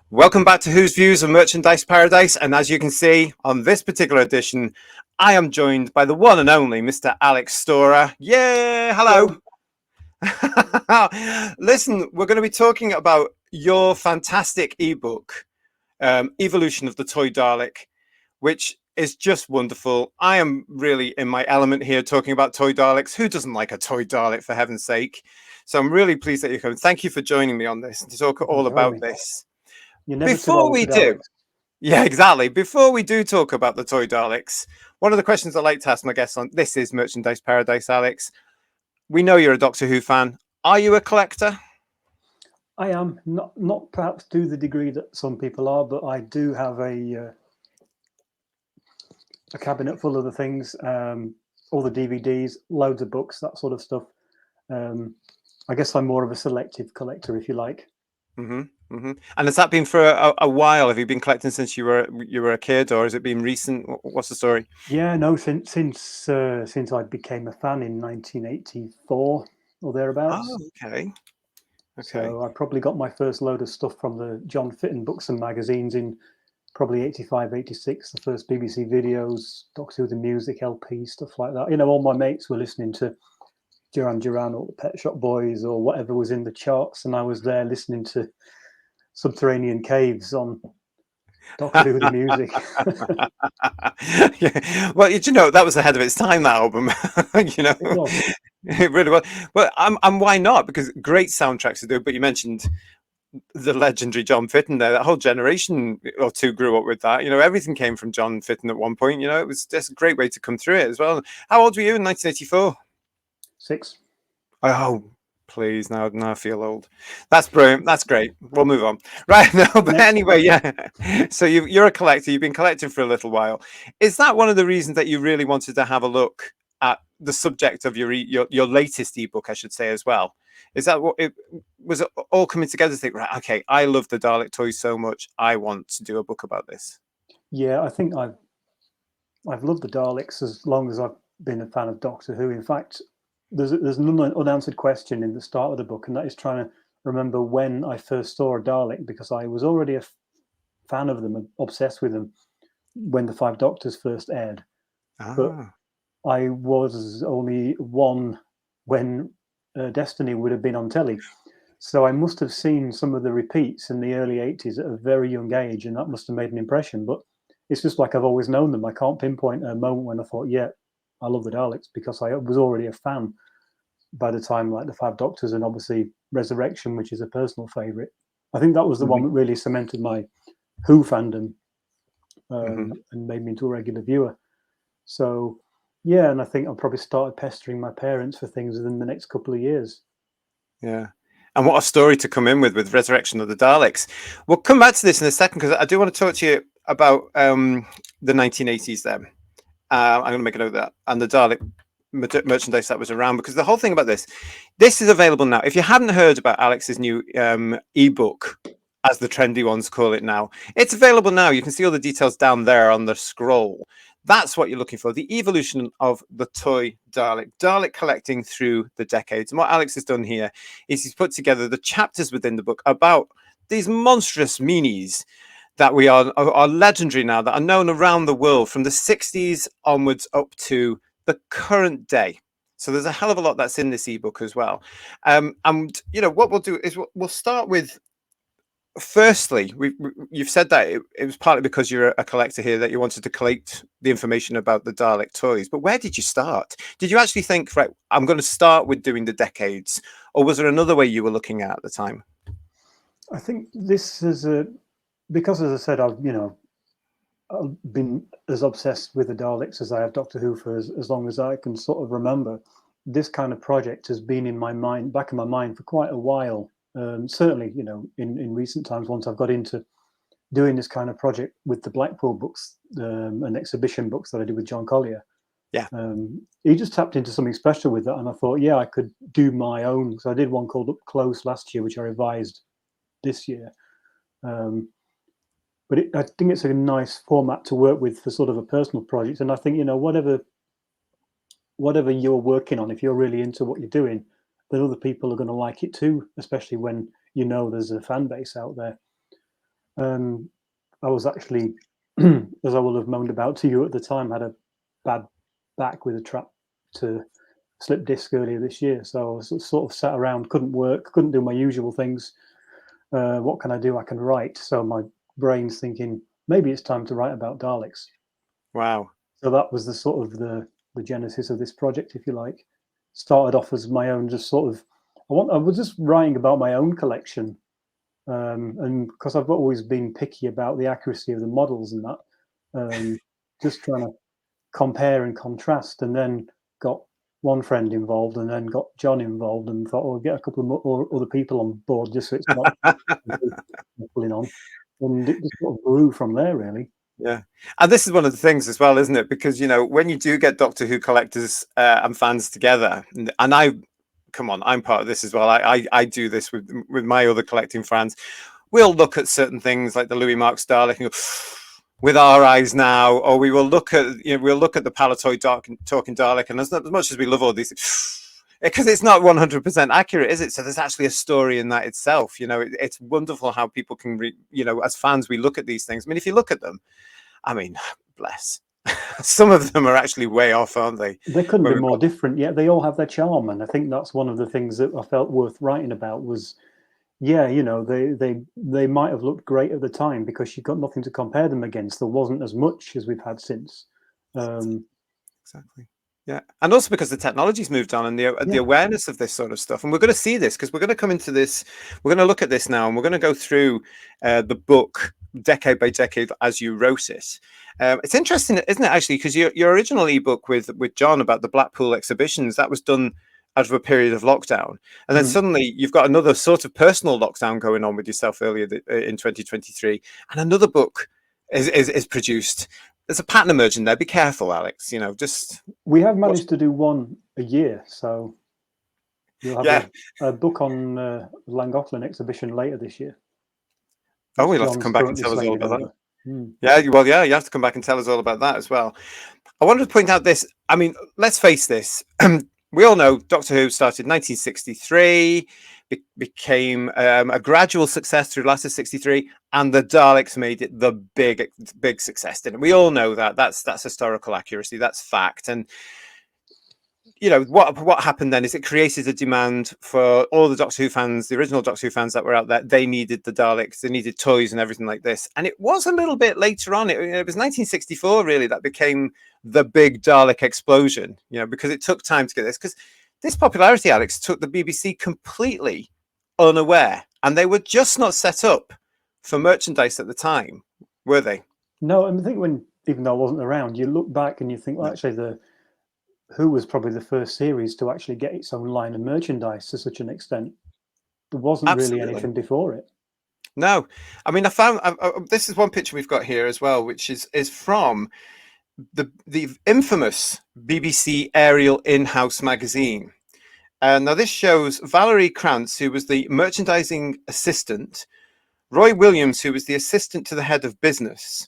Welcome back to Whose Views of Merchandise Paradise. And as you can see on this particular edition, I am joined by the one and only Mr. Alex Storer. Yay! Hello. Hello. Listen, we're going to be talking about your fantastic ebook, Evolution of the Toy Dalek, which is just wonderful. I am really in my element here talking about toy Daleks. Who doesn't like a toy Dalek, for heaven's sake? So I'm really pleased that you come. Thank you for joining me on this to talk Thanks all for having about me. this. You're never too Before old we for do, Daleks. yeah, exactly. Before we do talk about the toy Daleks, one of the questions I like to ask my guests on this is Merchandise Paradise, Alex. We know you're a Doctor Who fan. Are you a collector? I am not perhaps to the degree that some people are, but I do have a cabinet full of the things, all the DVDs, loads of books, that sort of stuff. I guess I'm more of a selective collector, if you like. And has that been for a while? Have you been collecting since you were a kid, or has it been recent? What's the story? Yeah, no, since I became a fan in 1984 or thereabouts. Oh, okay, okay. So I probably got my first load of stuff from the John Fitton books and magazines in probably 85, 86, the first BBC videos, Doctor Who the Music LP, stuff like that. You know, all my mates were listening to Duran Duran or the Pet Shop Boys or whatever was in the charts, and I was there listening to Subterranean Caves on Doctor Who the Music. Yeah. Well, you know, that was ahead of its time, that album. You know, It was. it really was. But and why not? Because great soundtracks to do. But you mentioned the legendary John Fitton there. That whole generation or two grew up with that. You know, everything came from John Fitton at one point. You know, it was just a great way to come through it as well. How old were you in 1984? 6. Oh, please, now I feel old. That's brilliant. That's great. We'll move on. Right now, but Next. anyway, yeah. So you're a collector. You've been collecting for a little while. Is that one of the reasons that you really wanted to have a look at the subject of your latest ebook, I should say, as well? Is that what it was? It all coming together to think, right? Okay, I love the Dalek toys so much. I want to do a book about this. Yeah, I think I've loved the Daleks as long as I've been a fan of Doctor Who. In fact, there's an unanswered question in the start of the book, and that is trying to remember when I first saw a Dalek, because I was already a fan of them and obsessed with them when the Five Doctors first aired. But Ah, I was only one when Destiny would have been on telly. So I must have seen some of the repeats in the early 80s at a very young age, and that must have made an impression. But it's just like I've always known them. I can't pinpoint a moment when I thought, yeah, I love the Daleks, because I was already a fan by the time, like the Five Doctors and obviously Resurrection, which is a personal favourite. I think that was the one that really cemented my Who fandom, mm-hmm. and made me into a regular viewer. So, yeah, and I think I'll probably started pestering my parents for things within the next couple of years. Yeah. And what a story to come in with Resurrection of the Daleks. We'll come back to this in a second because I do want to talk to you about the 1980s then. I'm going to make a note of that. And the Dalek merchandise that was around, because the whole thing about this is available now. If you hadn't heard about Alex's new ebook, as the trendy ones call it now, it's available now. You can see all the details down there on the scroll. That's what you're looking for, the evolution of the toy Dalek collecting through the decades. And what Alex has done here is he's put together the chapters within the book about these monstrous meanies that are legendary now, that are known around the world from the 60s onwards up to the current day. So there's a hell of a lot that's in this ebook as well. And you know what we'll do is we'll start with, firstly, you've said that it was partly because you're a collector here that you wanted to collect the information about the Dalek toys. But where did you start? Did you actually think, right, I'm going to start with doing the decades, or was there another way you were looking at the time? I think this is because, as I said, I've been as obsessed with the Daleks as I have Doctor Who for as long as I can sort of remember. This kind of project has been in my mind, back in my mind, for quite a while. Certainly, in recent times, once I've got into doing this kind of project with the Blackpool books, and exhibition books that I did with John Collier, Yeah. he just tapped into something special with that, and I thought, yeah, I could do my own. So I did one called Up Close last year, which I revised this year. But I think it's a nice format to work with for sort of a personal project. And I think, whatever you're working on, if you're really into what you're doing, then other people are going to like it too, especially when there's a fan base out there. I was actually, as I will have moaned about to you at the time, had a bad back with a trap to slip disc earlier this year. So I was sort of sat around, couldn't work, couldn't do my usual things. What can I do? I can write. So my brain's thinking, maybe it's time to write about Daleks. Wow. So that was the sort of the genesis of this project, if you like. Started off as my own, just sort of, I was just writing about my own collection. And because I've always been picky about the accuracy of the models and that, just trying to compare and contrast, and then got one friend involved, and then got John involved, and thought, "Oh, get a couple of more other people on board, just so it's not pulling on." And it just sort of grew from there, really. Yeah, and this is one of the things as well, isn't it? Because when you do get Doctor Who collectors and fans together, and I, come on, I'm part of this as well. I do this with my other collecting friends. We'll look at certain things like the Louis Marks Dalek and go, with our eyes now, or we will look at we'll look at the Palatoy talking Dalek, and as much as we love all these things, because it's not 100% accurate, is it? So there's actually a story in that itself. It's wonderful how people can as fans, we look at these things. I mean, if you look at them, I mean, bless. Some of them are actually way off, aren't they? They couldn't be more different. Yeah, they all have their charm, and I think that's one of the things that I felt worth writing about. Was, yeah, they might have looked great at the time because you got nothing to compare them against. There wasn't as much as we've had since. Exactly. Yeah, and also because the technology's moved on, and the awareness of this sort of stuff, and we're going to see this because we're going to come into this. We're going to look at this now, and we're going to go through the book decade by decade as you wrote it. It's interesting, isn't it? Actually, because your original ebook with John about the Blackpool exhibitions, that was done out of a period of lockdown, and then suddenly you've got another sort of personal lockdown going on with yourself earlier in 2023, and another book is produced. There's a pattern emerging there. Be careful, Alex. We have managed to do one a year, so you'll have a book on the Llangollen exhibition later this year. Oh, we'll have to come back and tell us all about that. Yeah, well, yeah, you have to come back and tell us all about that as well. I wanted to point out this. I mean, let's face this. We all know Doctor Who started in 1963, became a gradual success through the last of 63, and the Daleks made it the big success, didn't it? We all know that. That's historical accuracy. That's fact. And what happened then is it created a demand for all the Doctor Who fans, the original Doctor Who fans that were out there. They needed the Daleks, they needed toys and everything like this. And it was a little bit later on. It was 1964 really that became the big Dalek explosion. Because it took time to get this. Because this popularity, Alex, took the BBC completely unaware, and they were just not set up for merchandise at the time, were they? No, and I think even though I wasn't around, you look back and you think, well, actually, Who was probably the first series to actually get its own line of merchandise to such an extent. There wasn't really anything before it. No, I mean, I found this is one picture we've got here as well, which is from the infamous BBC Aerial in-house magazine. Now this shows Valerie Krantz, who was the merchandising assistant, Roy Williams, who was the assistant to the head of business.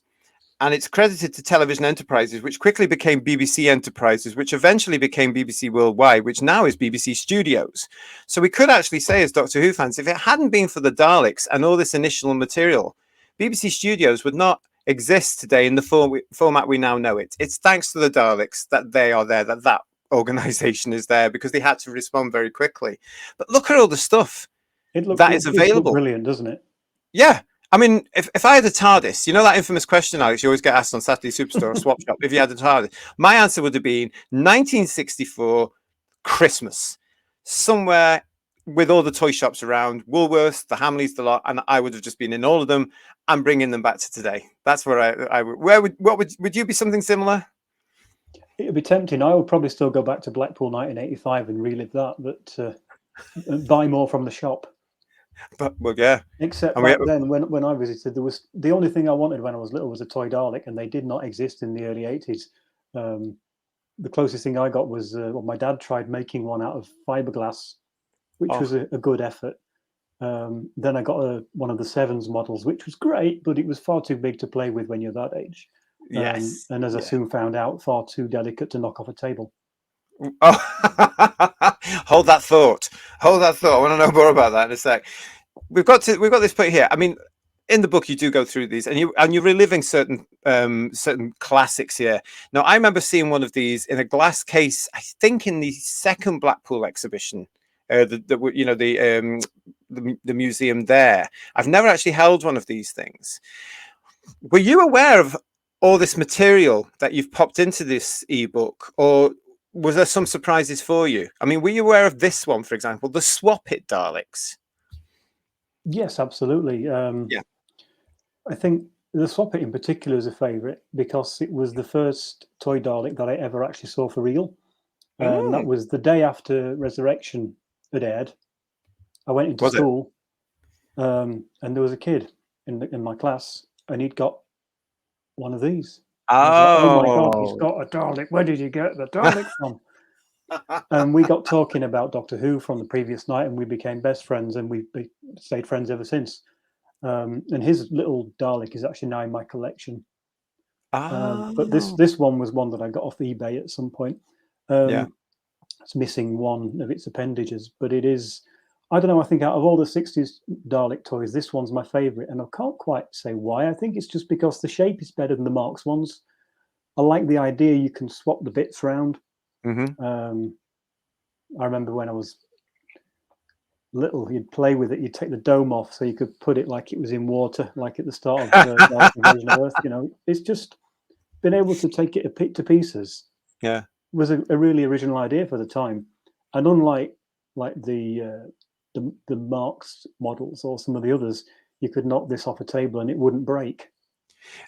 And it's credited to Television Enterprises, which quickly became BBC Enterprises, which eventually became BBC Worldwide, which now is BBC Studios. So we could actually say, as Doctor Who fans, if it hadn't been for the Daleks and all this initial material, BBC Studios would not exist today in the format we now know it. It's thanks to the Daleks that they are there, that organization is there, because they had to respond very quickly. But look at all the stuff that is available. Brilliant, doesn't it? Yeah. I mean, if I had a TARDIS, that infamous question, Alex, you always get asked on Saturday Superstore or Swap Shop, if you had a TARDIS, my answer would have been 1964 Christmas, somewhere with all the toy shops around, Woolworths, the Hamleys, the lot, and I would have just been in all of them and bringing them back to today. That's where I would. Would you be something similar? It would be tempting. I would probably still go back to Blackpool 1985 and relive that, but buy more from the shop. But well, yeah. Except back then, when I visited, there was the only thing I wanted when I was little was a toy Dalek, and they did not exist in the early 80s. The closest thing I got was my dad tried making one out of fiberglass, which was a good effort. Then I got one of the Sevens models, which was great, but it was far too big to play with when you're that age. Yes. And as I soon found out, far too delicate to knock off a table. Oh, hold that thought. I want to know more about that in a sec. We've got this put here. I mean, in the book you do go through these, and you're reliving certain certain classics here. Now, I remember seeing one of these in a glass case, I think in the second Blackpool exhibition, the museum there. I've never actually held one of these things. Were you aware of all this material that you've popped into this ebook, or was there some surprises for you? I mean, were you aware of this one, for example, the Swap It Daleks? Yes, absolutely. Yeah. I think the Swap It in particular is a favourite because it was the first toy Dalek that I ever actually saw for real. And that was the day after Resurrection had aired. I went into school, and there was a kid in my class, and he'd got one of these. I was like, oh my God, he's got a Dalek. Where did you get the Dalek from? And we got talking about Doctor Who from the previous night, and we became best friends, and we've stayed friends ever since. And his little Dalek is actually now in my collection. But this one was one that I got off eBay at some point. It's missing one of its appendages, but it is, I don't know, I think out of all the 60s Dalek toys, this one's my favourite, and I can't quite say why. I think it's just because the shape is better than the Marx ones. I like the idea you can swap the bits around. I remember when I was little, you'd play with it, you'd take the dome off so you could put it like it was in water, like at the start of Dalek Invasion of Earth. You know, it's just been able to take it to pieces. Yeah, was a really original idea for the time, and unlike the Marx models or some of the others, you could knock this off a table and it wouldn't break.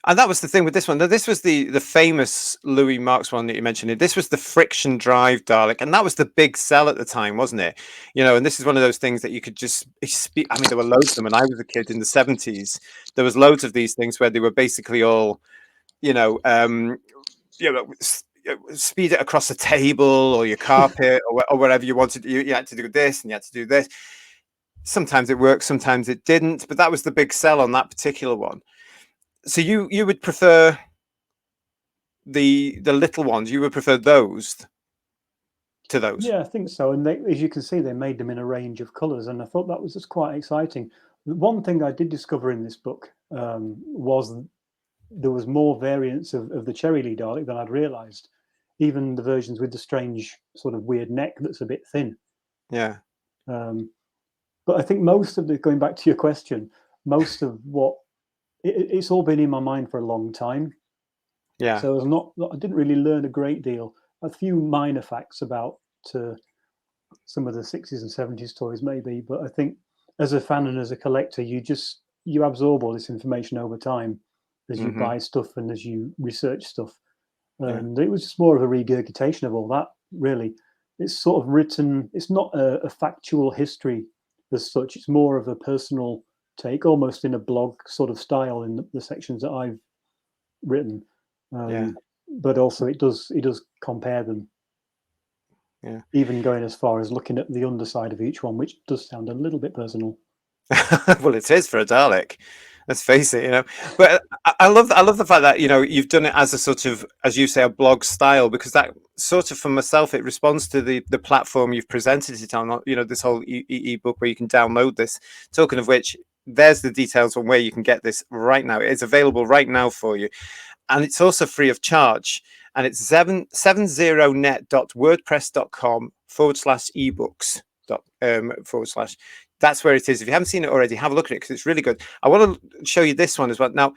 And that was the thing with this one. This was the famous Louis Marx one that you mentioned. This was the friction drive Dalek, and that was the big sell at the time, wasn't it? You know, and this is one of those things that you could just speak. I mean, there were loads of them when I was a kid in the 70s. There was loads of these things where they were basically all, speed it across the table or your carpet or whatever you wanted. You had to do this and you had to do this. Sometimes it worked, sometimes it didn't. But that was the big sell on that particular one. So you would prefer the little ones? You would prefer those to those? Yeah, I think so. And as you can see, they made them in a range of colours, and I thought that was just quite exciting. One thing I did discover in this book was there was more variants of the Cherry Lee Dalek than I'd realised. Even the versions with the strange sort of weird neck that's a bit thin. Yeah. But I think most of going back to your question, most of what it's all been in my mind for a long time. Yeah. So I didn't really learn a great deal. A few minor facts about some of the 60s and 70s toys maybe, but I think as a fan and as a collector, you absorb all this information over time as you buy stuff and as you research stuff. And it was just more of a regurgitation of all that, really. It's sort of written, it's not a factual history as such, it's more of a personal take, almost in a blog sort of style in the sections that I've written. But also it does compare them. Yeah. Even going as far as looking at the underside of each one, which does sound a little bit personal. Well, it is for a Dalek. Let's face it, But I love the fact that you've done it as a sort of, as you say, a blog style, because that sort of, for myself, it responds to the platform you've presented it on. This whole ebook where you can download this. Talking of which, there's the details on where you can get this right now. It's available right now for you, and it's also free of charge. And it's 70net.wordpress.com/ebooks. That's where it is. If you haven't seen it already, have a look at it because it's really good. I want to show you this one as well. Now,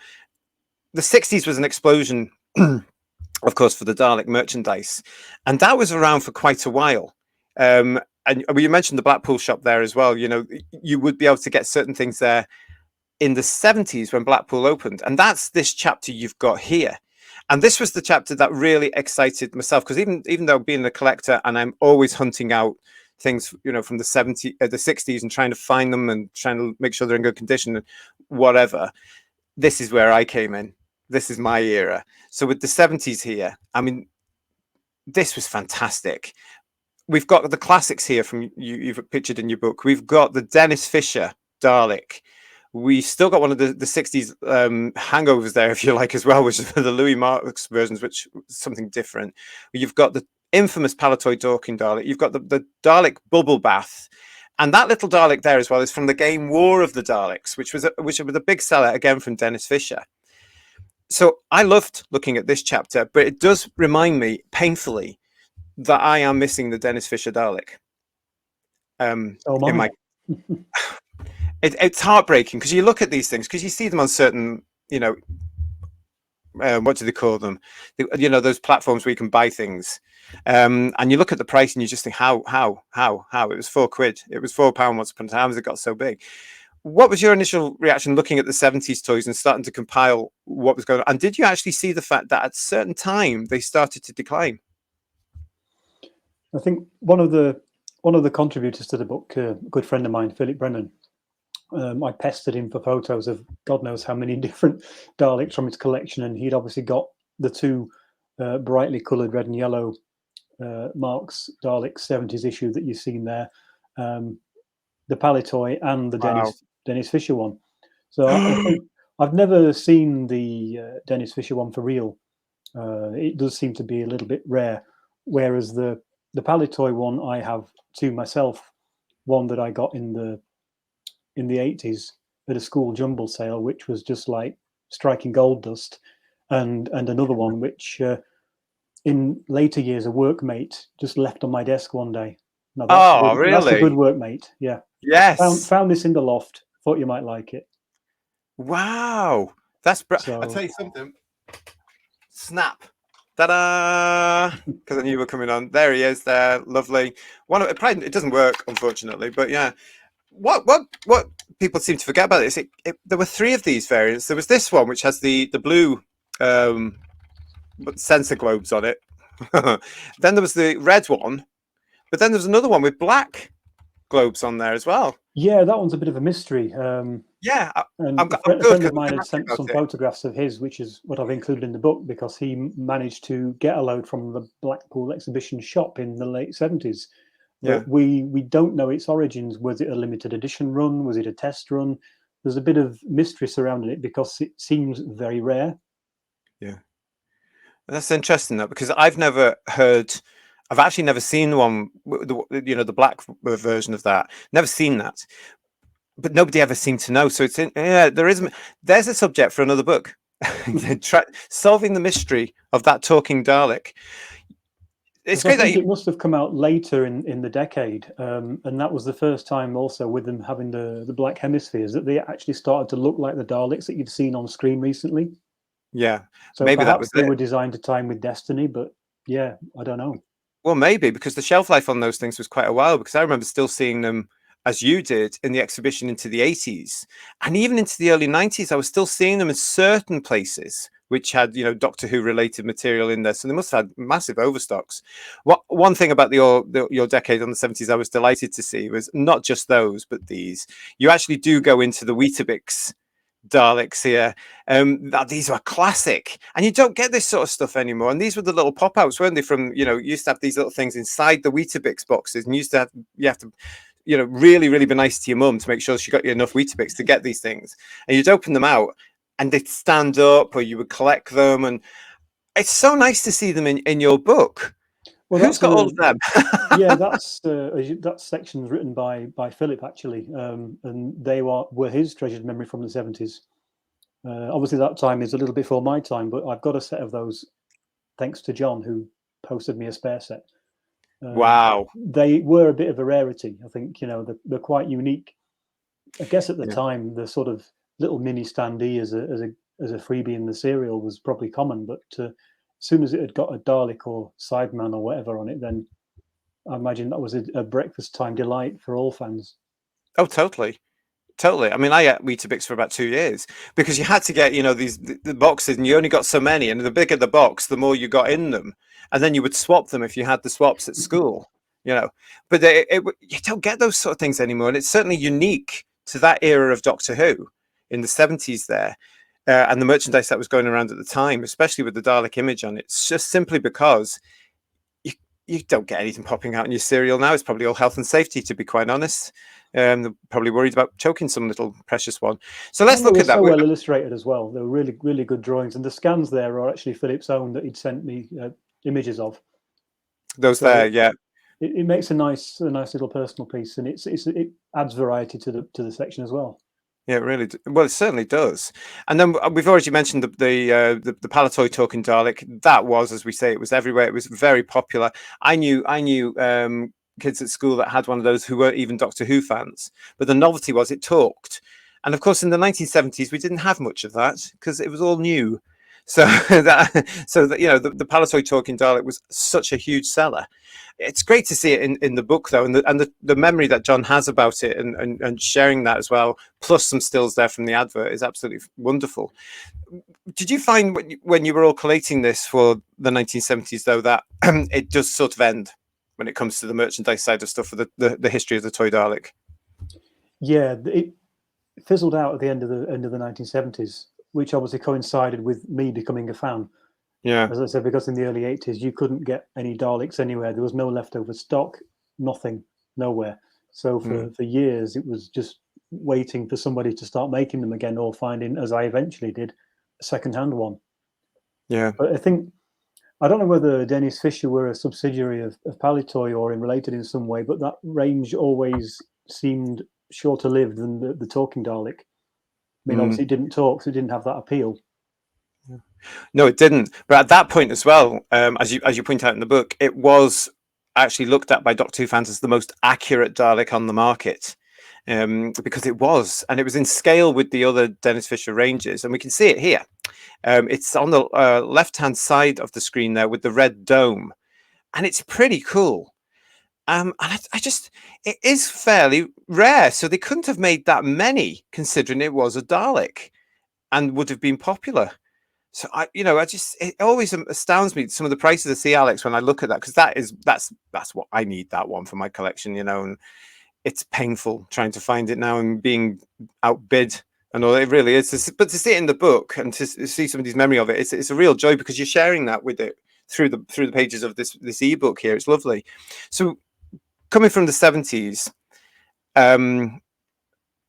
the 60s was an explosion, of course, for the Dalek merchandise. And that was around for quite a while. And you mentioned the Blackpool shop there as well. You would be able to get certain things there in the 70s when Blackpool opened. And that's this chapter you've got here. And this was the chapter that really excited myself, because even though being a collector and I'm always hunting out things, from the 60s and trying to find them and trying to make sure they're in good condition and whatever, this is where I came in. This is my era. So with the 70s here, I mean, this was fantastic. We've got the classics here from you've pictured in your book. We've got the Dennis Fisher Dalek. We still got one of the 60s hangovers there, if you like, as well, which is the Louis Marx versions, which is something different. You've got the infamous Palatoy Dorking Dalek. You've got the Dalek Bubble Bath. And that little Dalek there as well is from the game War of the Daleks, which was a big seller again from Dennis Fisher. So I loved looking at this chapter, but it does remind me painfully that I am missing the Dennis Fisher Dalek. So am In I. my, it's heartbreaking because you look at these things because you see them on certain, what do they call them? Those platforms where you can buy things, and you look at the price and you just think, how? It was £4. It was £4 once upon a time. How has it got so big? What was your initial reaction looking at the 70s toys and starting to compile what was going on? And did you actually see the fact that at a certain time they started to decline? I think one of the contributors to the book, a good friend of mine, Philip Brennan, I pestered him for photos of God knows how many different Daleks from his collection, and he'd obviously got the two brightly coloured red and yellow Marx Dalek 70s issue that you've seen there, the Palitoy and the Dennis Fisher one. So I think I've never seen the Dennis Fisher one for real. It does seem to be a little bit rare, whereas the Palitoy one I have to myself, one that I got in the 80s at a school jumble sale, which was just like striking gold dust, and another one which in later years a workmate just left on my desk one day. Now that's a good Really? workmate. Yeah. Yes. Found this in the loft. Thought you might like it. Wow. That's I'll tell you something. Snap. Ta-da! Because I knew you were coming on. There he is. There, lovely. It doesn't work, unfortunately, but yeah. What people seem to forget about this? There were 3 of these variants. There was this one which has the blue sensor globes on it. Then there was the red one, but then there was another one with black globes on there as well. Yeah, that one's a bit of a mystery. Yeah, and I'm a good. friend of mine had sent some photographs of his, which is what I've included in the book, because he managed to get a load from the Blackpool exhibition shop in the late 70s. Yeah. But we don't know its origins. Was it a limited edition run? Was it a test run? There's a bit of mystery surrounding it because it seems very rare. Yeah, that's interesting though, because I've actually never seen the one, the black version of that. Never seen that, but nobody ever seemed to know. So there's a subject for another book, solving the mystery of that talking Dalek. It's great. I think it must have come out later in the decade, and that was the first time also with them having the black hemispheres that they actually started to look like the Daleks that you've seen on screen recently. Yeah, so maybe perhaps they were designed to time with Destiny, but yeah, I don't know. Well, maybe because the shelf life on those things was quite a while, because I remember still seeing them as you did in the exhibition into the 80s and even into the early 90s. I was still seeing them in certain places which had, Doctor Who related material in there. So they must have had massive overstocks. One thing about your decade on the 70s I was delighted to see was not just those, but these. You actually do go into the Weetabix Daleks here. These were classic, and you don't get this sort of stuff anymore. And these were the little pop-outs, weren't they? From you used to have these little things inside the Weetabix boxes, and you have to really, really be nice to your mum to make sure she got you enough Weetabix to get these things. And you'd open them out, and they'd stand up, or you would collect them, and it's so nice to see them in your book. Well, who's got all of them? Yeah, that section's written by Philip actually, and they were his treasured memory from the 70s. Obviously, that time is a little before my time, but I've got a set of those thanks to John, who posted me a spare set. Wow, they were a bit of a rarity. I think they're quite unique. I guess at the time, the sort of little mini standee as a freebie in the serial was probably common, but as soon as it had got a Dalek or Sideman or whatever on it, then I imagine that was a breakfast time delight for all fans. Oh, totally. I mean, I ate Weetabix for about 2 years because you had to get, the boxes, and you only got so many. And the bigger the box, the more you got in them. And then you would swap them if you had the swaps at school, But you don't get those sort of things anymore. And it's certainly unique to that era of Doctor Who in the 70s there. And the merchandise that was going around at the time, especially with the Dalek image on it. It's just simply because you don't get anything popping out in your cereal now. It's probably all health and safety, to be quite honest. They're probably worried about choking some little precious one. So let's look at that. So well illustrated as well. They're really, really good drawings, and the scans there are actually Philip's own that he'd sent me images of. Those so, there, yeah. it makes a nice little personal piece, and it adds variety to the section as well. Yeah, it really. Well, it certainly does. And then we've already mentioned the Palatoy talking Dalek. That was, as we say, it was everywhere. It was very popular. I knew kids at school that had one of those who weren't even Doctor Who fans. But the novelty was it talked. And of course, in the 1970s, we didn't have much of that because it was all new. So that the Palatoy talking Dalek was such a huge seller. It's great to see it in the book though, and the memory that John has about it, and sharing that as well, plus some stills there from the advert, is absolutely wonderful. Did you find when you were all collating this for the 1970s though that it does sort of end when it comes to the merchandise side of stuff for the history of the toy Dalek? Yeah, it fizzled out at the end of the 1970s, which obviously coincided with me becoming a fan. Yeah. As I said, because in the early 80s, you couldn't get any Daleks anywhere. There was no leftover stock, nothing, nowhere. So for years, it was just waiting for somebody to start making them again, or finding, as I eventually did, a second-hand one. Yeah. But I don't know whether Dennis Fisher were a subsidiary of Palitoy or related in some way, but that range always seemed shorter lived than the talking Dalek. I mean, obviously, it didn't talk, so it didn't have that appeal. No, it didn't. But at that point as well, as you point out in the book, it was actually looked at by Doctor Who fans as the most accurate Dalek on the market, because it was, and it was in scale with the other Dennis Fisher ranges, and we can see it here. It's on the left-hand side of the screen there with the red dome, and it's pretty cool. And it is fairly rare, so they couldn't have made that many, considering it was a Dalek, and would have been popular. So it always astounds me some of the prices of Sea Alex when I look at that, because that's what I need, that one for my collection, and it's painful trying to find it now and being outbid and all. It really is. But to see it in the book and to see somebody's memory of it, it's a real joy, because you're sharing that with it through the pages of this ebook here. It's lovely. So coming from the 70s,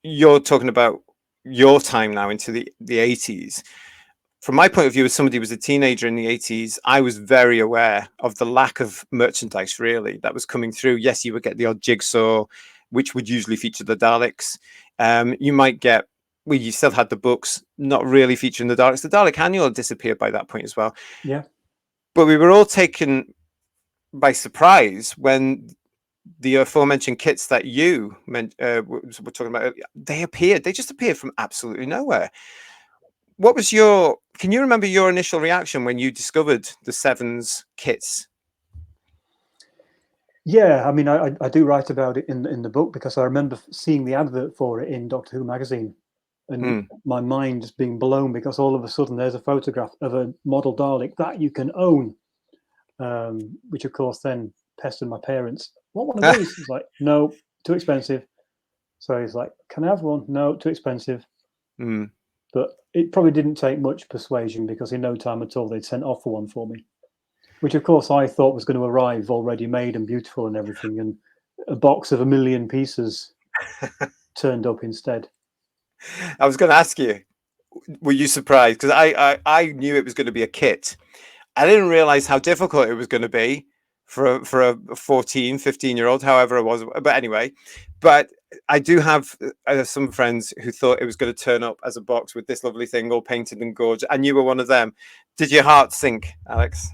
you're talking about your time now into the 80s. From my point of view, as somebody who was a teenager in the 80s, I was very aware of the lack of merchandise, really, that was coming through. Yes, you would get the odd jigsaw, which would usually feature the Daleks. You might get, well, you still had the books, not really featuring the Daleks. The Dalek Annual disappeared by that point as well. Yeah. But we were all taken by surprise when the aforementioned kits that you were talking about, they appeared. They just appeared from absolutely nowhere. What was can you remember your initial reaction when you discovered the Sevens kits? Yeah, I mean, I do write about it in the book, because I remember seeing the advert for it in Doctor Who magazine, and my mind just being blown, because all of a sudden there's a photograph of a model Dalek that you can own, which of course then pestered my parents. What one of these? It's like, no, too expensive. So he's like, can I have one? No, too expensive. But it probably didn't take much persuasion, because in no time at all they'd sent off for one for me, which of course I thought was going to arrive already made and beautiful and everything, and a box of 1 million pieces turned up instead. I was going to ask you, were you surprised? Because I knew it was going to be a kit. I didn't realize how difficult it was going to be for a 14, 15-year-old, however it was. But anyway, I do have some friends who thought it was going to turn up as a box with this lovely thing all painted and gorgeous, and you were one of them. Did your heart sink, Alex?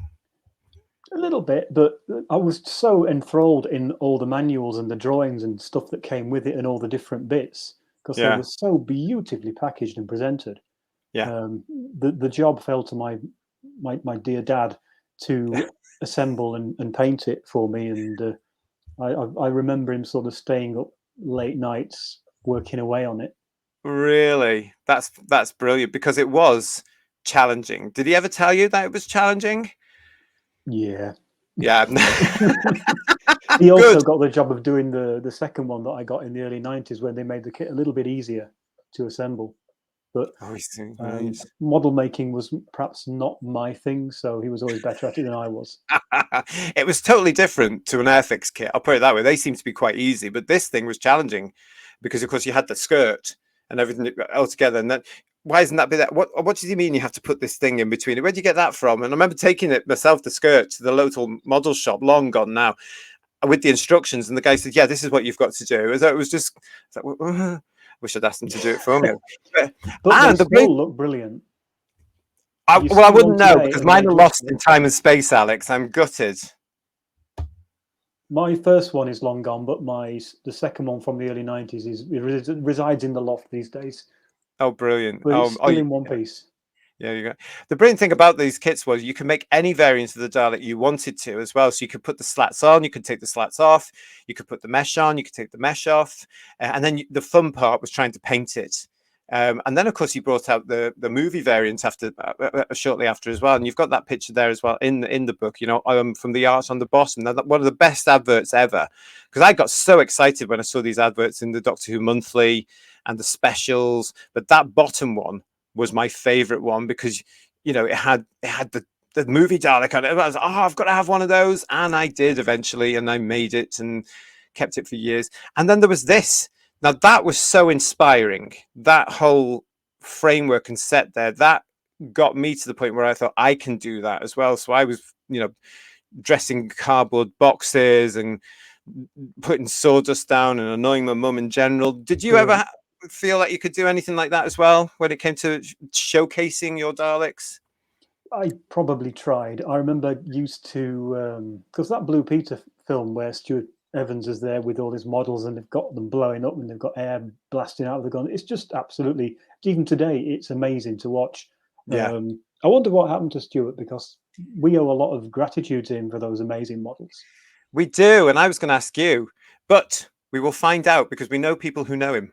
A little bit, but I was so enthralled in all the manuals and the drawings and stuff that came with it, and all the different bits, because they were so beautifully packaged and presented. Yeah. The job fell to my dear dad to assemble and paint it for me, and I remember him sort of staying up late nights working away on it. Really? That's brilliant, because it was challenging. Did he ever tell you that it was challenging? Yeah. Yeah. He also got the job of doing the second one that I got in the early 90s, when they made the kit a little bit easier to assemble. But model making was perhaps not my thing, so he was always better at it than I was. It was totally different to an Airfix kit, I'll put it that way. They seem to be quite easy, but this thing was challenging, because of course you had the skirt and everything all together, and then why isn't that be that? What do you mean you have to put this thing in between it? Where'd you get that from? And I remember taking it myself, the skirt, to the local model shop, long gone now, with the instructions, and the guy said, "Yeah, this is what you've got to do." So it was just, it's like, wish I'd asked him to do it for me. But they And the still look brilliant. You well, I see one wouldn't know today because and they mine are just lost in time and space, Alex. I'm gutted. My first one is long gone, but the second one from the early 90s resides in the loft these days. Oh, brilliant! But it's still in one piece. Yeah, you go. The brilliant thing about these kits was you can make any variant of the Dalek you wanted to as well. So you could put the slats on, you could take the slats off, you could put the mesh on, you could take the mesh off, and then the fun part was trying to paint it. And then, of course, he brought out the movie variant after shortly after as well. And you've got that picture there as well in the book. From the art on the bottom. Now, one of the best adverts ever, because I got so excited when I saw these adverts in the Doctor Who Monthly and the specials. But that bottom one was my favorite one because it had the movie Dalek on it. I was like, I've got to have one of those, and I did eventually, and I made it and kept it for years. And then there was this. Now that was so inspiring. That whole framework and set there, that got me to the point where I thought I can do that as well. So I was, dressing cardboard boxes and putting sawdust down and annoying my mum in general. Did you ever feel like you could do anything like that as well when it came to showcasing your Daleks? I probably tried. I remember used to, because that Blue Peter film where Stuart Evans is there with all his models and they've got them blowing up and they've got air blasting out of the gun. It's just absolutely, even today, it's amazing to watch. Yeah. I wonder what happened to Stuart, because we owe a lot of gratitude to him for those amazing models. We do. And I was going to ask you, but we will find out because we know people who know him.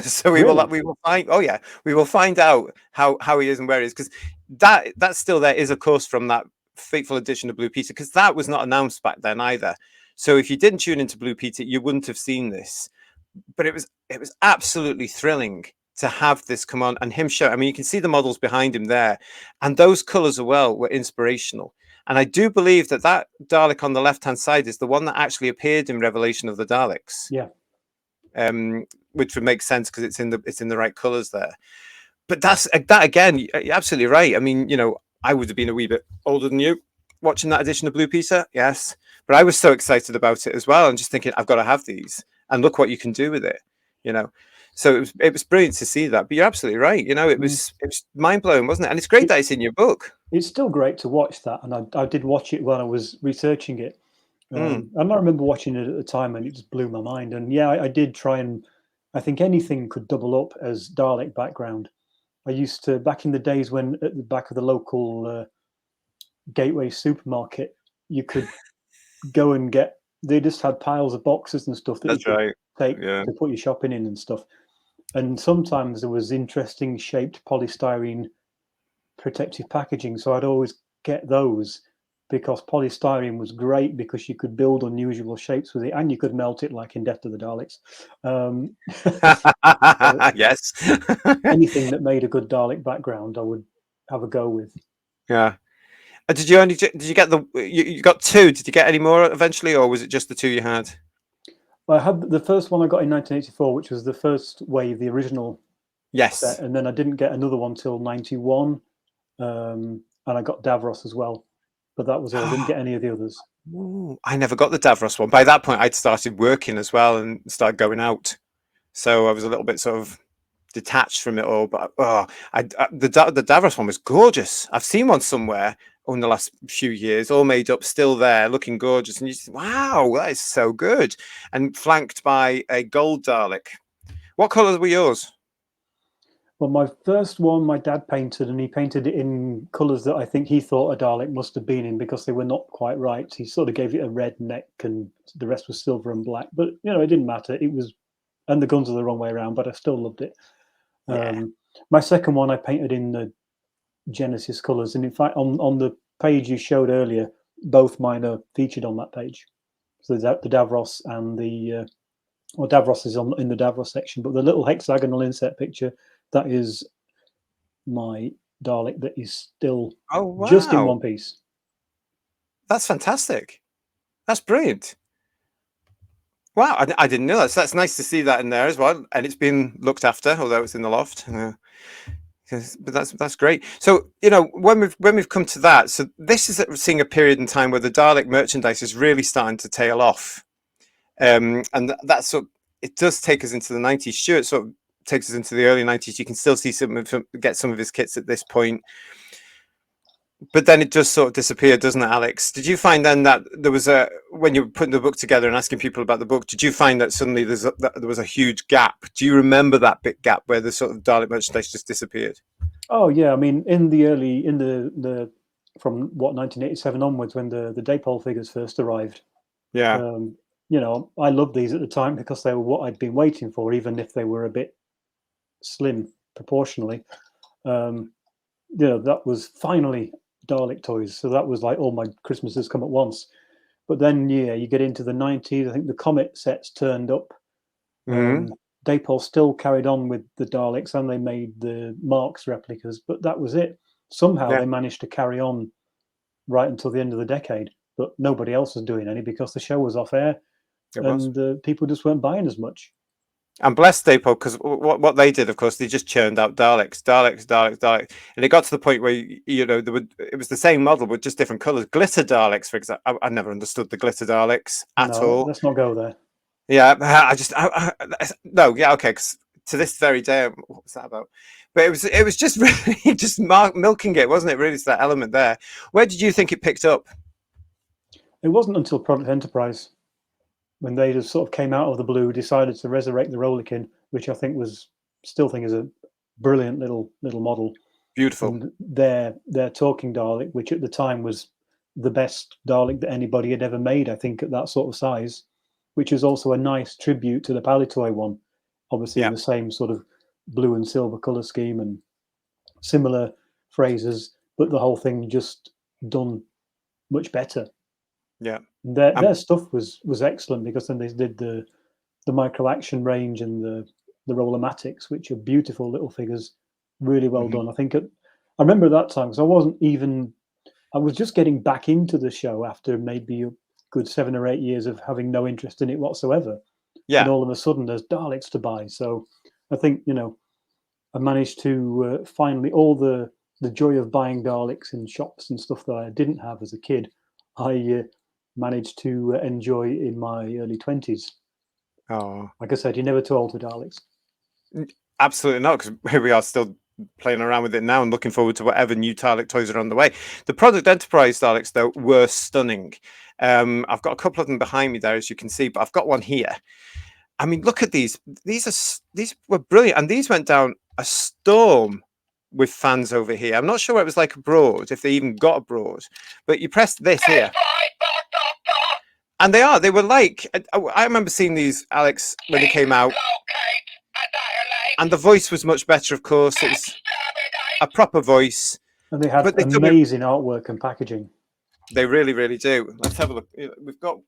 So we will find. Oh yeah, we will find out how he is and where he is, because that's still there is, of course, from that fateful edition of Blue Peter, because that was not announced back then either. So if you didn't tune into Blue Peter, you wouldn't have seen this. But it was absolutely thrilling to have this come on and him show. I mean, you can see the models behind him there, and those colors as well were inspirational. And I do believe that Dalek on the left-hand side is the one that actually appeared in Revelation of the Daleks. Yeah. Which would make sense because it's in the right colors there. But that again, you're absolutely right. I mean, I would have been a wee bit older than you watching that edition of Blue Peter, yes. But I was so excited about it as well, and just thinking, I've got to have these, and look what you can do with it, So it was brilliant to see that. But you're absolutely right. It was mind blowing, wasn't it? And it's great that it's in your book. It's still great to watch that, and I did watch it when I was researching it. And I remember watching it at the time, and it just blew my mind. And yeah, I did try, and I think anything could double up as Dalek background. I used to, back in the days when at the back of the local Gateway supermarket, you could go and they just had piles of boxes and stuff that you could take to put your shopping in and stuff. And sometimes there was interesting shaped polystyrene protective packaging. So I'd always get those, because polystyrene was great because you could build unusual shapes with it, and you could melt it like in Death of the Daleks. Yes. Anything that made a good Dalek background, I would have a go with. Yeah. Did you get you got two? Did you get any more eventually, or was it just the two you had? Well, I had the first one I got in 1984, which was the first wave, the original. Yes. Set, and then I didn't get another one till 91, and I got Davros as well. But that was all. I didn't get any of the others. Ooh, I never got the Davros one. By that point, I'd started working as well and started going out, so I was a little bit sort of detached from it all. But the Davros one was gorgeous. I've seen one somewhere in the last few years, all made up, still there, looking gorgeous, and you just, wow, that is so good. And flanked by a gold Dalek. What colours were yours? Well, my first one, my dad painted, and he painted it in colours that I think he thought a Dalek must have been in, because they were not quite right. He sort of gave it a red neck, and the rest was silver and black. But it didn't matter. It was, and the guns are the wrong way around, but I still loved it. Yeah. My second one, I painted in the Genesis colours, and in fact, on the page you showed earlier, both mine are featured on that page. So the Davros and the Davros is in the Davros section, but the little hexagonal inset picture, that is my Dalek that is still just in one piece. That's fantastic. That's brilliant. Wow, I didn't know that. So that's nice to see that in there as well, and it's been looked after, although it's in the loft. But that's great. So when we've come to that, so this is seeing a period in time where the Dalek merchandise is really starting to tail off. And that's sort of, it does take us into the 90s. Stuart sort of takes us into the early 90s. You can still see get some of his kits at this point, but then it just sort of disappeared, doesn't it, Alex? Did you find then that there was when you were putting the book together and asking people about the book, did you find that suddenly there was a huge gap? Do you remember that big gap where the sort of Dalek merchandise just disappeared? Oh yeah, I mean, in the from what 1987 onwards, when the Dapol figures first arrived, Yeah, I loved these at the time because they were what I'd been waiting for, even if they were a bit slim proportionally. That was finally Dalek toys, so that was like all my Christmases come at once. But then, yeah, you get into the 90s. I think the Comet sets turned up. Dapol still carried on with the Daleks, and they made the Marks replicas, but that was it. Somehow they managed to carry on right until the end of the decade, but nobody else was doing any because the show was off air, and people just weren't buying as much. And bless Dapol, because what they did, of course, they just churned out Daleks, and it got to the point where it was the same model but just different colours. Glitter Daleks, for example, I never understood the glitter Daleks at all. Let's not go there. Yeah, no, yeah, okay. Because to this very day, what was that about? But it was just really just milking it, wasn't it? Really, it's that element there. Where did you think it picked up? It wasn't until Product Enterprise, when they just sort of came out of the blue, decided to resurrect the Rollikin, which I think still think is a brilliant little model. Beautiful. And their talking Dalek, which at the time was the best Dalek that anybody had ever made, I think, at that sort of size, which is also a nice tribute to the Palitoy one, obviously in the same sort of blue and silver color scheme and similar phrases, but the whole thing just done much better. Yeah, their stuff was excellent, because then they did the micro action range and the Rollermatics, which are beautiful little figures, really well done. I think I remember at that time, because I was just getting back into the show after maybe a good 7 or 8 years of having no interest in it whatsoever. Yeah. And all of a sudden there's Daleks to buy. So I think, I managed to finally, all the joy of buying Daleks in shops and stuff that I didn't have as a kid, I managed to enjoy in my early 20s. Oh, like I said, you're never too old for Daleks. Absolutely not, because here we are still playing around with it now and looking forward to whatever new Dalek toys are on the way. The Product Enterprise Daleks, though, were stunning. I've got a couple of them behind me there, as you can see, but I've got one here. I mean, look at these. These were brilliant, and these went down a storm with fans over here. I'm not sure what it was like abroad, if they even got abroad, but you pressed this here. And they were like, I remember seeing these, Alex, when they came out. And the voice was much better, of course. It was a proper voice. And they had amazing artwork and packaging. They really, really do. Let's have a look.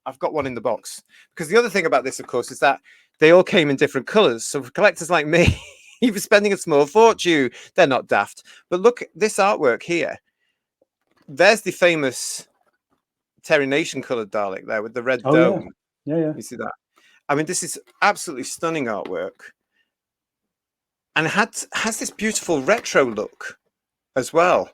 I've got one in the box. Because the other thing about this, of course, is that they all came in different colours. So for collectors like me, even spending a small fortune, they're not daft. But look, this artwork here. There's the famous Terry Nation coloured Dalek there with the red dome. Yeah. You see that? I mean, this is absolutely stunning artwork. And it has this beautiful retro look as well,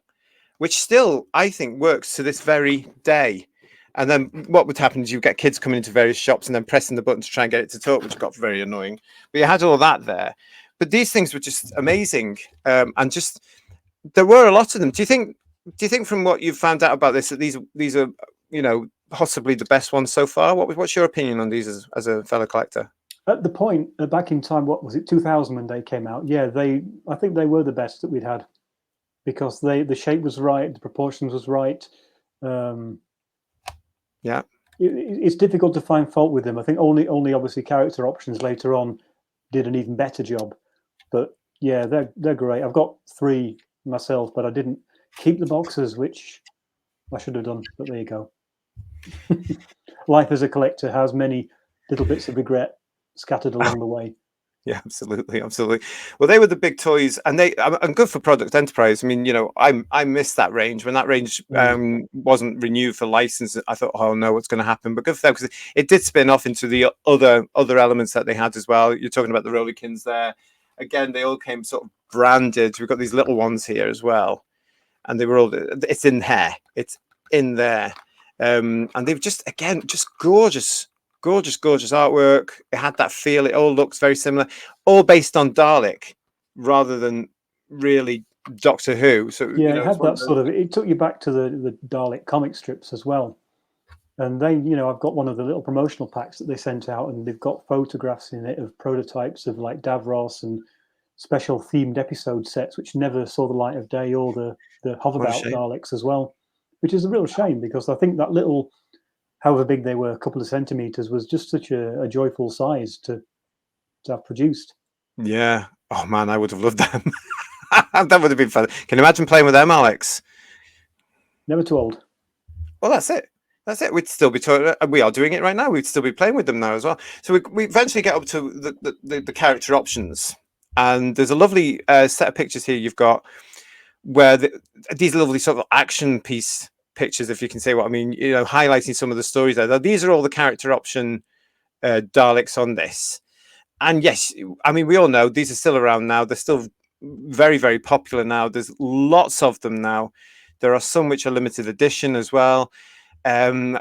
which still, I think, works to this very day. And then what would happen is you get kids coming into various shops and then pressing the button to try and get it to talk, which got very annoying. But you had all that there. But these things were just amazing. And just, there were a lot of them. Do you think from what you've found out about this, that these are, possibly the best ones so far? What's your opinion on these as a fellow collector? At the point, back in time, what was it, 2000 when they came out? Yeah, I think they were the best that we'd had, because the shape was right, the proportions was right. Yeah, it's difficult to find fault with them. I think only obviously character options later on did an even better job. But yeah, they're great. I've got 3 myself, but I didn't keep the boxes, which I should have done. But there you go. Life as a collector has many little bits of regret scattered along the way. Yeah, absolutely. Well, they were the big toys, and good for Product Enterprise. I mean, I missed that range when that range wasn't renewed for license. I thought, oh no, what's going to happen? But good for them, because it did spin off into the other elements that they had as well. You're talking about the Rollikins there. Again, they all came sort of branded. We've got these little ones here as well, and they were all. It's in here. It's in there, and they've just gorgeous gorgeous, gorgeous artwork. It had that feel. It all looks very similar, all based on Dalek rather than really Doctor Who. So Yeah, you know, it it's had one that of those. sort of. It took you back to the Dalek comic strips as well. And they, I've got one of the little promotional packs that they sent out, and they've got photographs in it of prototypes of like Davros and special themed episode sets, which never saw the light of day, or the What a hoverbout shame. Daleks as well, which is a real shame because I think that little, however big they were, a couple of centimeters, was just such a joyful size to have produced. Yeah. Oh man, I would have loved them. That would have been fun. Can you imagine playing with them, Alex? Never too old. Well, that's it. That's it. We'd still be we are doing it right now. We'd still be playing with them now as well. So we eventually get up to the character options, and there's a lovely set of pictures here. You've got where these lovely sort of action piece pictures, if you can say what I mean. You know, highlighting some of the stories there. Now, these are all the character option Daleks on this, and yes, I mean we all know these are still around now. They're still very, very popular now. There's lots of them now. There are some which are limited edition as well. Some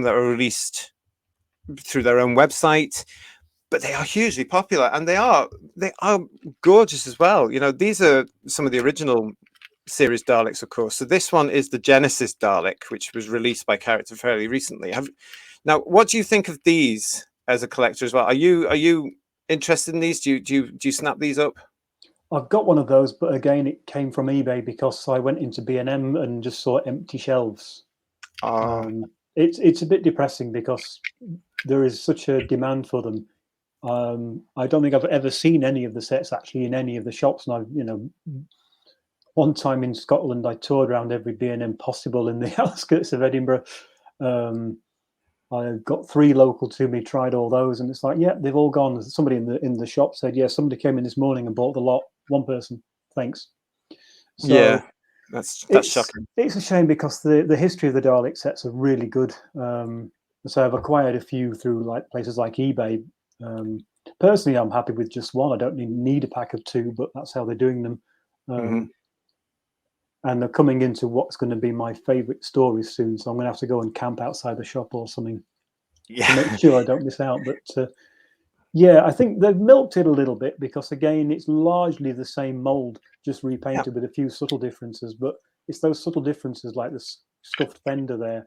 that are released through their own website, but they are hugely popular, and they are gorgeous as well. You know, these are some of the original series Daleks, of course. So this one is the Genesis Dalek, which was released by Character fairly recently. Now, what do you think of these as a collector as well? Are you interested in these? Do you snap these up? I've got one of those, but again, it came from eBay because I went into B&M and just saw empty shelves. Ah, It's a bit depressing because there is such a demand for them. I don't think I've ever seen any of the sets actually in any of the shops, and one time in Scotland, I toured around every B&M possible in the outskirts of Edinburgh. I got 3 local to me, tried all those, and it's like, yeah, they've all gone. Somebody in the shop said, yeah, somebody came in this morning and bought the lot. One person, thanks. yeah, So that's shocking. it's a shame because the history of the Dalek sets are really good. So I've acquired a few through like places like eBay. Personally, I'm happy with just one. I don't need a pack of 2, but that's how they're doing them. Hmm. And they're coming into what's going to be my favourite stories soon. So I'm going to have to go and camp outside the shop or something to make Yeah, sure I don't miss out. But yeah, I think they've milked it a little bit because again, it's largely the same mold, just yeah, repainted with a few subtle differences. But it's those subtle differences, like the scuffed fender there,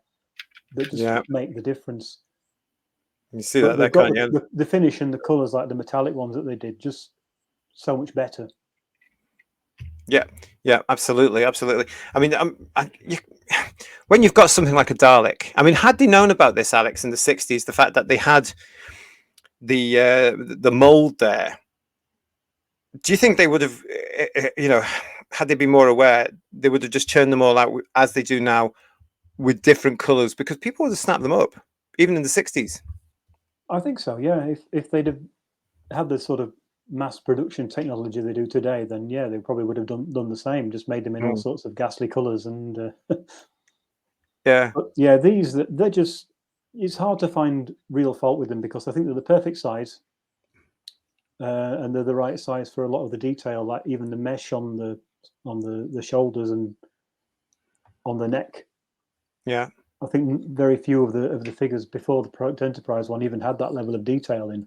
that just yeah. make the difference. You see But that they've there, got can't you? the finish and the colours, like the metallic ones that they did, just so much better. Yeah, yeah, absolutely, absolutely. I mean, when you've got something like a Dalek, I mean, had they known about this, Alex, in the '60s, the fact that they had the mold there, do you think they would have, had they been more aware, they would have just churned them all out as they do now with different colours because people would have snapped them up, even in the '60s. I think so. Yeah, if they'd have had the sort of mass production technology they do today, then yeah, they probably would have done the same. Just made them in all Mm. sorts of ghastly colours, and Yeah, but yeah, they're just. It's hard to find real fault with them because I think they're the perfect size, and they're the right size for a lot of the detail, like even the mesh on the shoulders and on the neck. yeah, I think very few of the figures before the Project Enterprise one even had that level of detail in.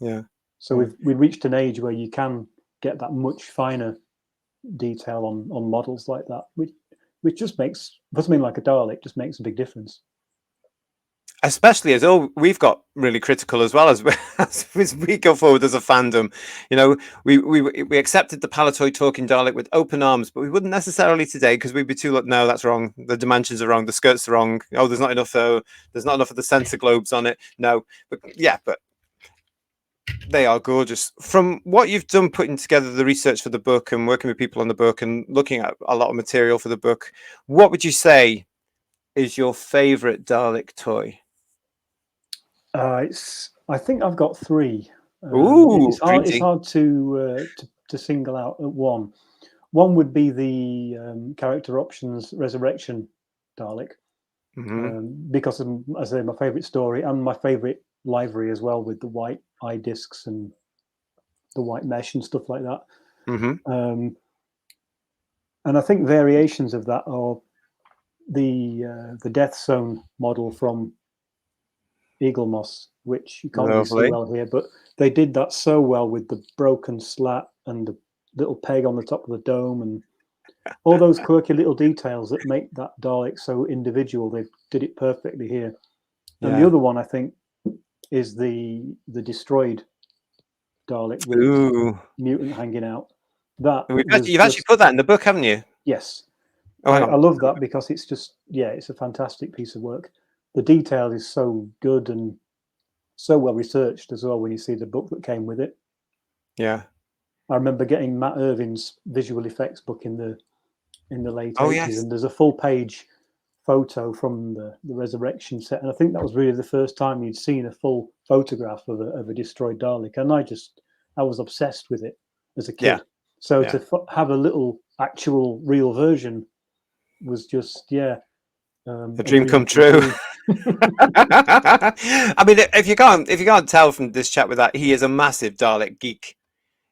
yeah, So yeah. we've reached an age where you can get that much finer detail on models like that, which just makes, for something like a Dalek, just makes a big difference. Especially as we've got really critical as well as, as we go forward as a fandom. You know, we accepted the Palatoy talking Dalek with open arms, but we wouldn't necessarily today because we'd be too like, no, that's wrong. The dimensions are wrong. The skirts are wrong. Oh, there's not enough. There's not enough of the sensor globes on it. No, but yeah, but they are gorgeous. From what you've done, putting together the research for the book and working with people on the book and looking at a lot of material for the book, what would you say is your favorite Dalek toy? It's I think I've got 3. Ooh, It's hard. It's dreamy. hard to single out one. One would be the character options resurrection Dalek, Hmm. because of, as I say, my favourite story and my favourite livery as well, with the white eye discs and the white mesh and stuff like that. Hmm. And I think variations of that are the Death Zone model from eagle moss, which you can't really see Lovely. well here, but they did that so well with the broken slat and the little peg on the top of the dome and all those quirky little details that make that Dalek so individual. They did it perfectly here. And the Yeah. other one, I think, is the destroyed Dalek with its Ooh. mutant hanging out. That And was you've actually just, put that in the book, haven't you? yes. Oh, hang I on. love that because it's just, yeah, it's a fantastic piece of work. The detail is so good and so well researched as well when you see the book that came with it. Yeah. I remember getting Matt Irvin's visual effects book in the late Oh, 80s, yes. and there's a full page photo from the resurrection set, and I think that was really the first time you'd seen a full photograph of a destroyed Dalek, and I was obsessed with it as a Yeah. kid. So Yeah. to have a little actual real version was just, yeah, A a dream dream come come true. true. I mean, if you can't tell from this chat with that, he is a massive Dalek geek.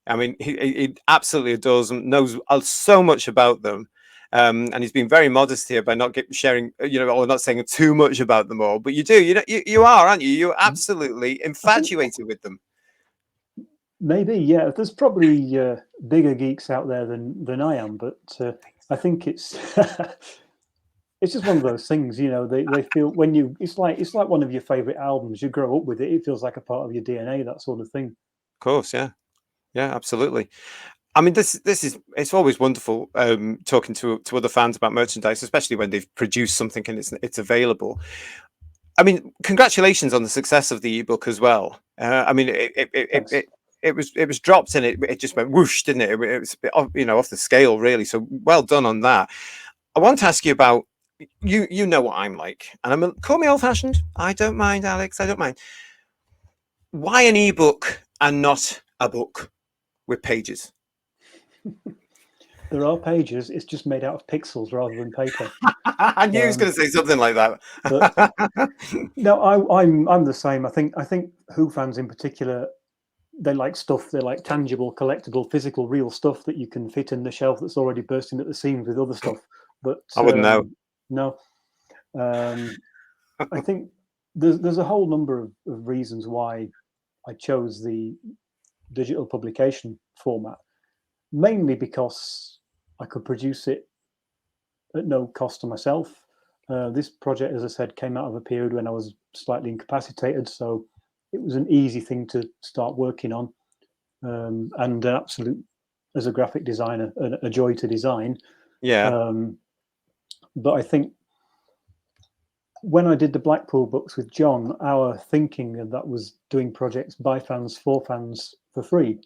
I mean, he absolutely adores them, knows so much about them, and he's been very modest here by not sharing, or not saying too much about them all. But you do, you are, aren't you? You're absolutely I think infatuated with them. maybe, yeah. There's probably bigger geeks out there than I am, but I think it's it's just one of those things, they feel when you it's like one of your favorite albums. You grow up with it, it feels like a part of your DNA, that sort of thing. Of course, yeah, yeah, absolutely. I mean, this is it's always wonderful talking to other fans about merchandise, especially when they've produced something and it's available. I mean, congratulations on the success of the ebook as well. I mean, Thanks. it was dropped and it just went whoosh, didn't it? It was a bit off the scale, really. So well done on that. I want to ask you about you know what I'm like, and call me old fashioned. I don't mind, Alex. I don't mind. Why an ebook and not a book with pages? There are pages. It's just made out of pixels rather than paper. I knew he was Um, going to say something like but that. no, I'm the same. I think Who fans in particular, they like stuff. They like tangible, collectible, physical, real stuff that you can fit in the shelf that's already bursting at the seams with other stuff. But I wouldn't know. no, um, I think there's a whole number of reasons why I chose the digital publication format. Mainly because I could produce it at no cost to myself. This project, as I said, came out of a period when I was slightly incapacitated, so it was an easy thing to start working on, and an absolute, as a graphic designer, a joy to design. Yeah, Um, but I think when I did the Blackpool books with John, our thinking of that was doing projects by fans for fans for free,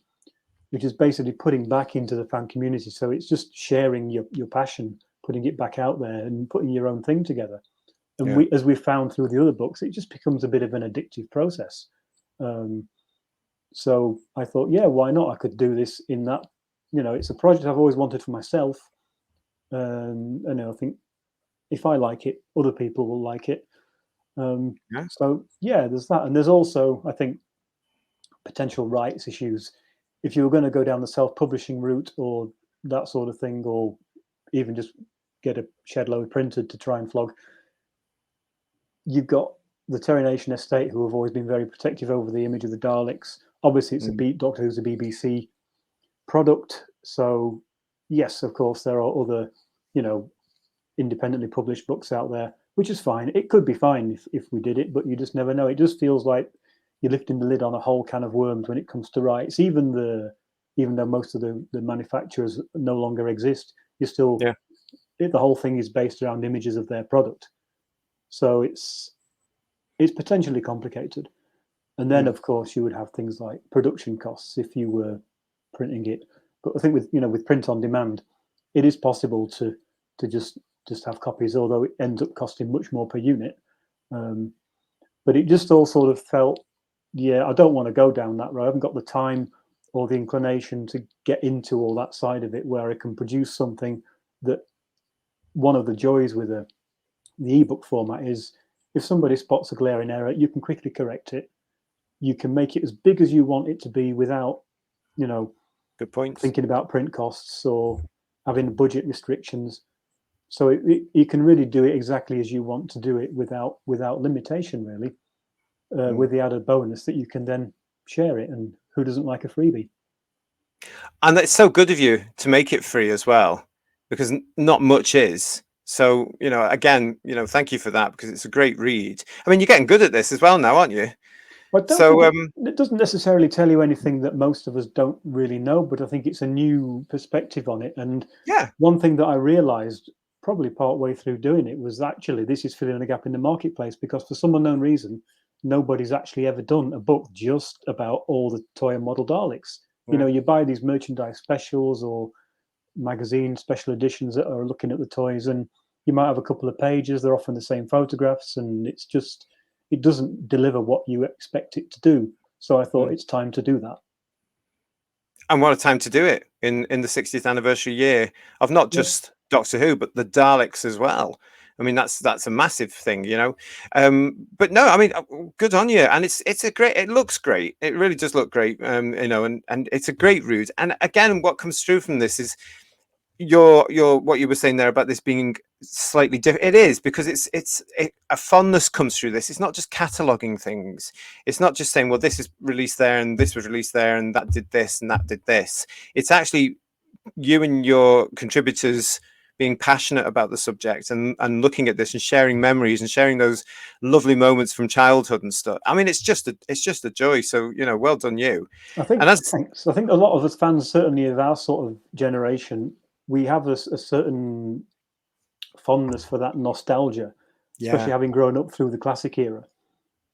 which is basically putting back into the fan community. So it's just sharing your passion, putting it back out there and putting your own thing together. And yeah, as we've found through the other books, it just becomes a bit of an addictive process. Um, so I thought, yeah, why not? I could do this in that. It's a project I've always wanted for myself. And I think if I like it, other people will like it. yeah, So yeah, there's that. And there's also, I think, potential rights issues. If you were going to go down the self-publishing route or that sort of thing, or even just get a shed load printed to try and flog, you've got the Terry Nation estate, who have always been very protective over the image of the Daleks. Obviously, it's mm, Doctor Who's a BBC product, so yes, of course, there are other, independently published books out there, which is fine. It could be fine if we did it, but you just never know. It just feels like you're lifting the lid on a whole can of worms when it comes to rights. Even though most of the manufacturers no longer exist, you still yeah, the whole thing is based around images of their product. So it's potentially complicated. And then, mm, of course, you would have things like production costs if you were printing it. But I think with print on demand, it is possible to just have copies, although it ends up costing much more per unit. Um, but it just all sort of felt, yeah, I don't want to go down that road. I haven't got the time or the inclination to get into all that side of it, where I can produce something that, one of the joys with the ebook format is, if somebody spots a glaring error, you can quickly correct it. You can make it as big as you want it to be without, you know, good points. thinking about print costs or having budget restrictions. So you can really do it exactly as you want to do it without limitation, really. with the added bonus that you can then share it. And who doesn't like a freebie? And it's so good of you to make it free as well, because not much is. So, again, thank you for that, because it's a great read. I mean, you're getting good at this as well now, aren't you? I don't So, think it doesn't necessarily tell you anything that most of us don't really know, but I think it's a new perspective on it. And yeah. one thing that I realized probably part way through doing it was actually this is filling a gap in the marketplace, because for some unknown reason, nobody's actually ever done a book just about all the toy and model Daleks. Yeah. You buy these merchandise specials or magazine special editions that are looking at the toys, and you might have a couple of pages. They're often the same photographs, and it doesn't deliver what you expect it to do. So I thought it's time to do that. And what a time to do it in the 60th anniversary year of not just Doctor Who, but the Daleks as well. I mean, that's a massive thing, But no, I mean, good on you. And it looks great. It really does look great, and it's a great read. And again, what comes through from this is your what you were saying there about this being slightly different. It is, because a fondness comes through this. It's not just cataloging things. It's not just saying, well, this is released there and this was released there and that did this and that did this. It's actually you and your contributors being passionate about the subject and looking at this and sharing memories and sharing those lovely moments from childhood and stuff. I mean, it's just a joy. So, well done you. I think thanks. I think a lot of us fans, certainly of our sort of generation, we have a certain fondness for that nostalgia, especially having grown up through the classic era.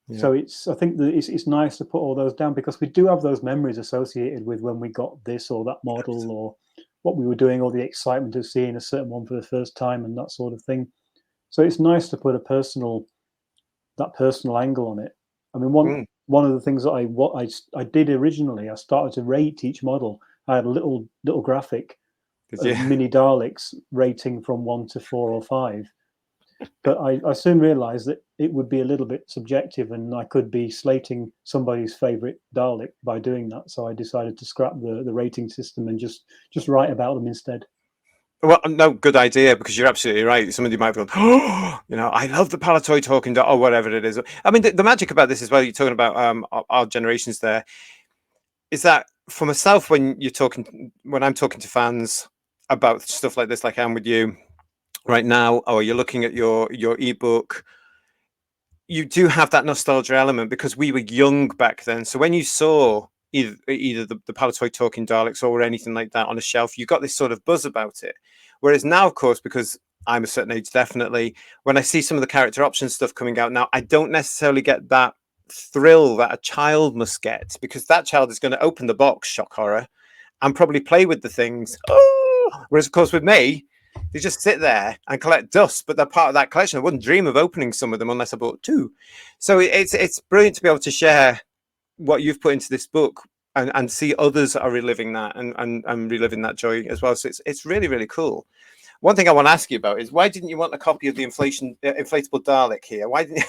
Yeah. So I think that it's nice to put all those down, because we do have those memories associated with when we got this or that model or what we were doing, or the excitement of seeing a certain one for the first time and that sort of thing. So it's nice to put that personal angle on it. I mean, one of the things that I did originally, I started to rate each model. I had a little graphic of mini Daleks rating from 1 to 4 or 5. But I soon realised that it would be a little bit subjective, and I could be slating somebody's favourite Dalek by doing that. So I decided to scrap the rating system and just write about them instead. Well, no, good idea, because you're absolutely right. Somebody might have gone, oh, I love the Palatoy talking or whatever it is. I mean, the magic about this as well, you're talking about our generations there, is that for myself, when I'm talking to fans about stuff like this, like I'm with you right now, or you're looking at your ebook, you do have that nostalgia element, because we were young back then. So when you saw either the Palatoy talking Daleks or anything like that on a shelf, you got this sort of buzz about it. Whereas now, of course, because I'm a certain age, definitely, when I see some of the character option stuff coming out now, I don't necessarily get that thrill that a child must get, because that child is going to open the box, shock horror, and probably play with the things. Oh! Whereas, of course, with me, they just sit there and collect dust, but they're part of that collection. I wouldn't dream of opening some of them unless I bought 2. So it's brilliant to be able to share what you've put into this book and see others are reliving that and reliving that joy as well. So it's really, really cool. One thing I want to ask you about is, why didn't you want a copy of the inflatable Dalek here? Why didn't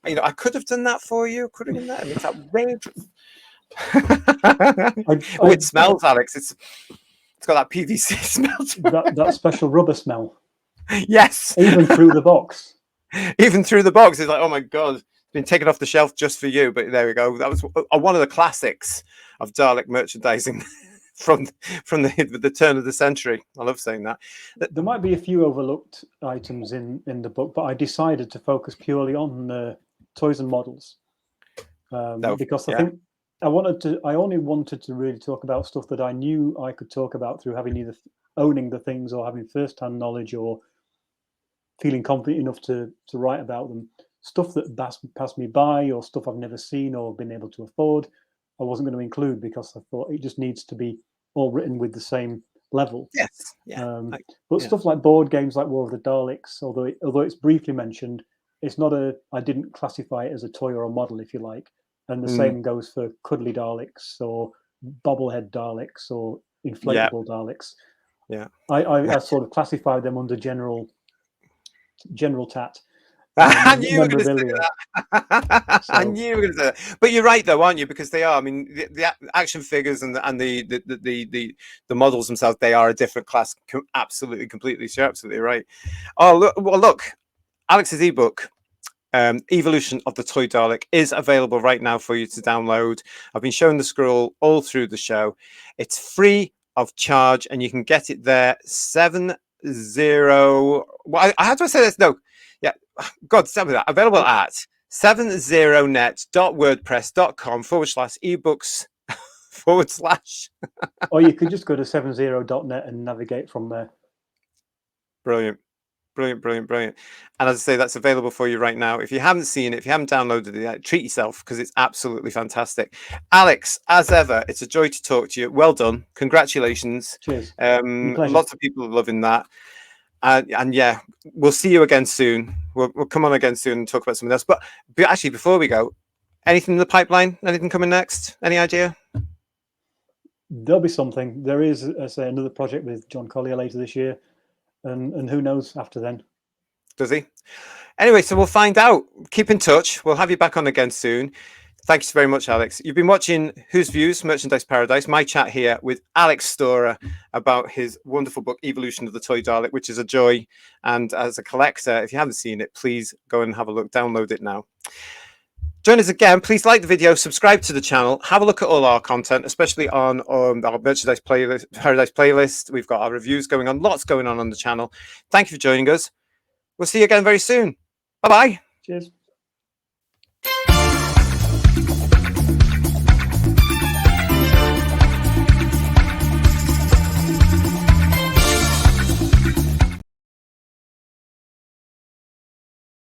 you? I could have done that for you. Could have done that. It's outrageous. It smells, Alex. It's got that PVC smell. That special rubber smell. Yes. Even through the box. Even through the box. It's like, oh my God, it's been taken off the shelf just for you. But there we go. That was one of the classics of Dalek merchandising from the turn of the century. I love saying that. There might be a few overlooked items in the book, but I decided to focus purely on toys and models. Because I think I only wanted to really talk about stuff that I knew I could talk about through having either owning the things or having first-hand knowledge or feeling confident enough to write about them. Stuff that passed me by, or stuff I've never seen or been able to afford, I wasn't going to include, because I thought it just needs to be all written with the same level. Yes. Yeah. Stuff like board games like War of the Daleks, although it's briefly mentioned, it's not I didn't classify it as a toy or a model, if you like. And the same goes for cuddly Daleks or bobblehead Daleks or inflatable Daleks. Yeah. I sort of classified them under general tat. I knew you were going to say that. I knew you were going to say that. But you're right, though, aren't you? Because they are. I mean, the action figures and the models themselves, they are a different class. Absolutely, completely. So you're absolutely right. Oh, look, Alex's ebook Evolution of the Toy Dalek is available right now for you to download. I've been showing the scroll all through the show. It's free of charge, and you can get it there. 70. Well, how do I say this? No, yeah, God, tell me that. Available at 70net.wordpress.com/ebooks/ Or you could just go to 70.net and navigate from there. Brilliant. Brilliant, brilliant, brilliant. And as I say, that's available for you right now. If you haven't seen it, if you haven't downloaded it yet, treat yourself, because it's absolutely fantastic. Alex, as ever, it's a joy to talk to you. Well done. Congratulations. Cheers. Lots of people are loving that. And yeah, we'll see you again soon. We'll come on again soon and talk about something else. But actually, before we go, anything in the pipeline? Anything coming next? Any idea? There'll be something. There is, as I say, another project with John Collier later this year. And who knows after then? Does he? Anyway, so we'll find out. Keep in touch. We'll have you back on again soon. Thank you very much, Alex. You've been watching Whose Views, Merchandise Paradise, my chat here with Alex Storer about his wonderful book, Evolution of the Toy Dalek, which is a joy. And as a collector, if you haven't seen it, please go and have a look. Download it now. Join us again. Please like the video, subscribe to the channel, have a look at all our content, especially on our Merchandise Paradise playlist. We've got our reviews going on, lots going on the channel. Thank you for joining us. We'll see you again very soon. Bye-bye. Cheers.